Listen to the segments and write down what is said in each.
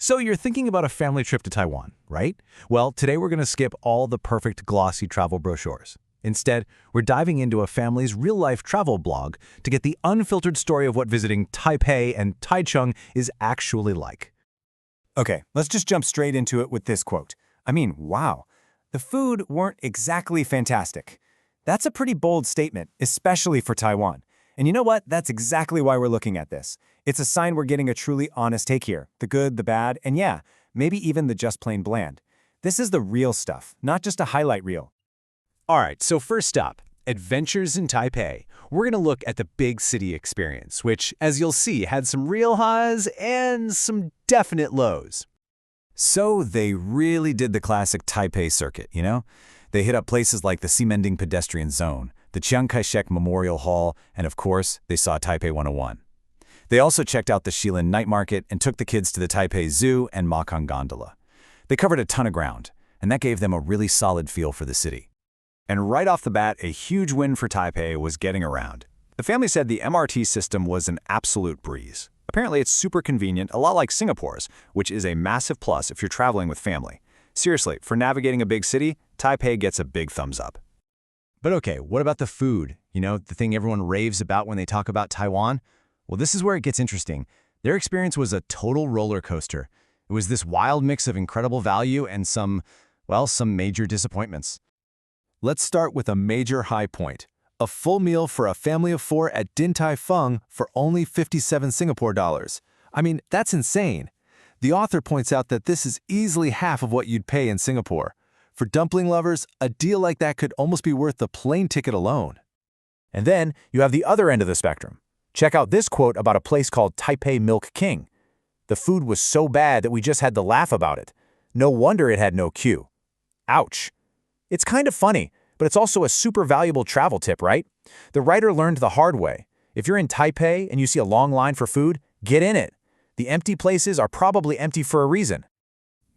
So you're thinking about a family trip to Taiwan, right? Well, today we're going to skip all the perfect glossy travel brochures. Instead, we're diving into a family's real-life travel blog to get the unfiltered story of what visiting Taipei and Taichung is actually like. Okay, let's just jump straight into it with this quote. I mean, wow. The food weren't exactly fantastic. That's a pretty bold statement, especially for Taiwan. And you know what? That's exactly why we're looking at this. It's a sign we're getting a truly honest take here. The good, the bad, and yeah, maybe even the just plain bland. This is the real stuff, not just a highlight reel. All right, so first up, Adventures in Taipei. We're going to look at the big city experience, which, as you'll see, had some real highs and some definite lows. So they really did the classic Taipei circuit, you know? They hit up places like the Ximending Pedestrian Zone, the Chiang Kai-Shek Memorial Hall, and of course, they saw Taipei 101. They also checked out the Shifen night market and took the kids to the Taipei Zoo and Makang Gondola. They covered a ton of ground, and that gave them a really solid feel for the city. And right off the bat, a huge win for Taipei was getting around. The family said the MRT system was an absolute breeze. Apparently, it's super convenient, a lot like Singapore's, which is a massive plus if you're traveling with family. Seriously, for navigating a big city, Taipei gets a big thumbs up. But okay, what about the food? You know, the thing everyone raves about when they talk about Taiwan? Well, this is where it gets interesting. Their experience was a total roller coaster. It was this wild mix of incredible value and some major disappointments. Let's start with a major high point. A full meal for a family of 4 at Din Tai Fung for only 57 Singapore dollars. I mean, that's insane. The author points out that this is easily half of what you'd pay in Singapore. For dumpling lovers, a deal like that could almost be worth the plane ticket alone. And then you have the other end of the spectrum. Check out this quote about a place called Taipei Milk King. The food was so bad that we just had to laugh about it. No wonder it had no queue. Ouch. It's kind of funny, but it's also a super valuable travel tip, right? The writer learned the hard way. If you're in Taipei and you see a long line for food, get in it. The empty places are probably empty for a reason.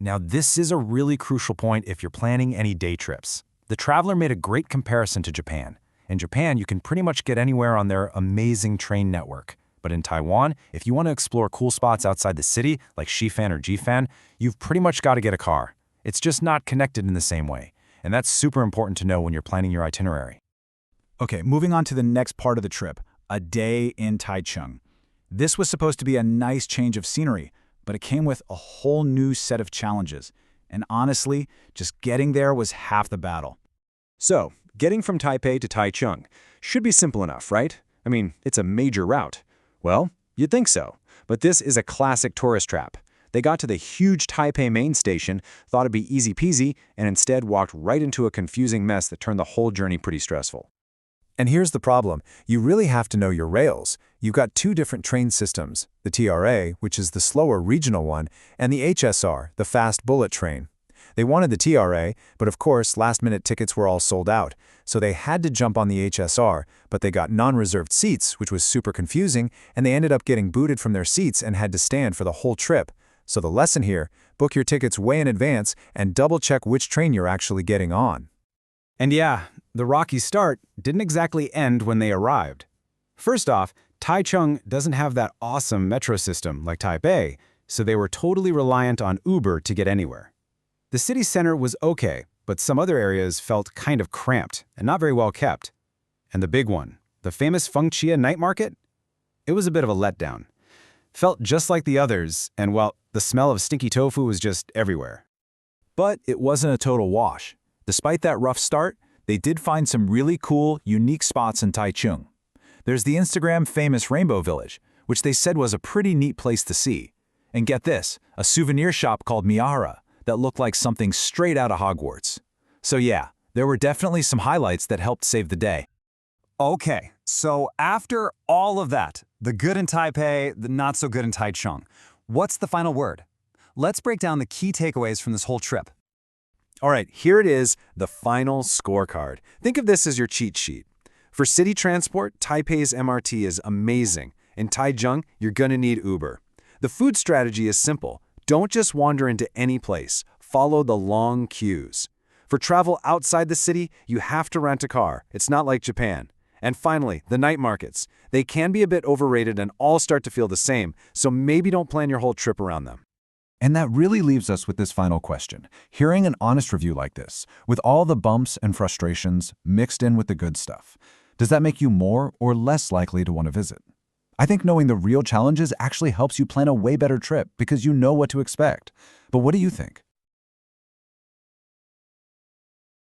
Now, this is a really crucial point if you're planning any day trips. The traveler made a great comparison to Japan. In Japan, you can pretty much get anywhere on their amazing train network. But in Taiwan, if you want to explore cool spots outside the city, like Shifen or Jiufen, you've pretty much got to get a car. It's just not connected in the same way. And that's super important to know when you're planning your itinerary. Okay, moving on to the next part of the trip, a day in Taichung. This was supposed to be a nice change of scenery, but it came with a whole new set of challenges. And honestly, just getting there was half the battle. So, getting from Taipei to Taichung should be simple enough, right? I mean, it's a major route. Well, you'd think so, but this is a classic tourist trap. They got to the huge Taipei main station, thought it'd be easy peasy, and instead walked right into a confusing mess that turned the whole journey pretty stressful. And here's the problem. You really have to know your rails. You've got 2 different train systems, the TRA, which is the slower regional one, and the HSR, the fast bullet train. They wanted the TRA, but of course, last-minute tickets were all sold out, so they had to jump on the HSR, but they got non-reserved seats, which was super confusing, and they ended up getting booted from their seats and had to stand for the whole trip. So the lesson here, book your tickets way in advance and double-check which train you're actually getting on. And yeah, the rocky start didn't exactly end when they arrived. First off, Taichung doesn't have that awesome metro system like Taipei, so they were totally reliant on Uber to get anywhere. The city center was okay, but some other areas felt kind of cramped and not very well kept. And the big one, the famous Fengchia night market? It was a bit of a letdown. Felt just like the others, and well, the smell of stinky tofu was just everywhere. But it wasn't a total wash. Despite that rough start, they did find some really cool, unique spots in Taichung. There's the Instagram-famous Rainbow Village, which they said was a pretty neat place to see. And get this, a souvenir shop called Miara that looked like something straight out of Hogwarts. So yeah, there were definitely some highlights that helped save the day. Okay, so after all of that, the good in Taipei, the not so good in Taichung, what's the final word? Let's break down the key takeaways from this whole trip. All right, here it is, the final scorecard. Think of this as your cheat sheet. For city transport, Taipei's MRT is amazing. In Taichung, you're gonna need Uber. The food strategy is simple. Don't just wander into any place. Follow the long queues. For travel outside the city, you have to rent a car. It's not like Japan. And finally, the night markets. They can be a bit overrated and all start to feel the same, so maybe don't plan your whole trip around them. And that really leaves us with this final question. Hearing an honest review like this, with all the bumps and frustrations mixed in with the good stuff, does that make you more or less likely to want to visit? I think knowing the real challenges actually helps you plan a way better trip because you know what to expect. But what do you think?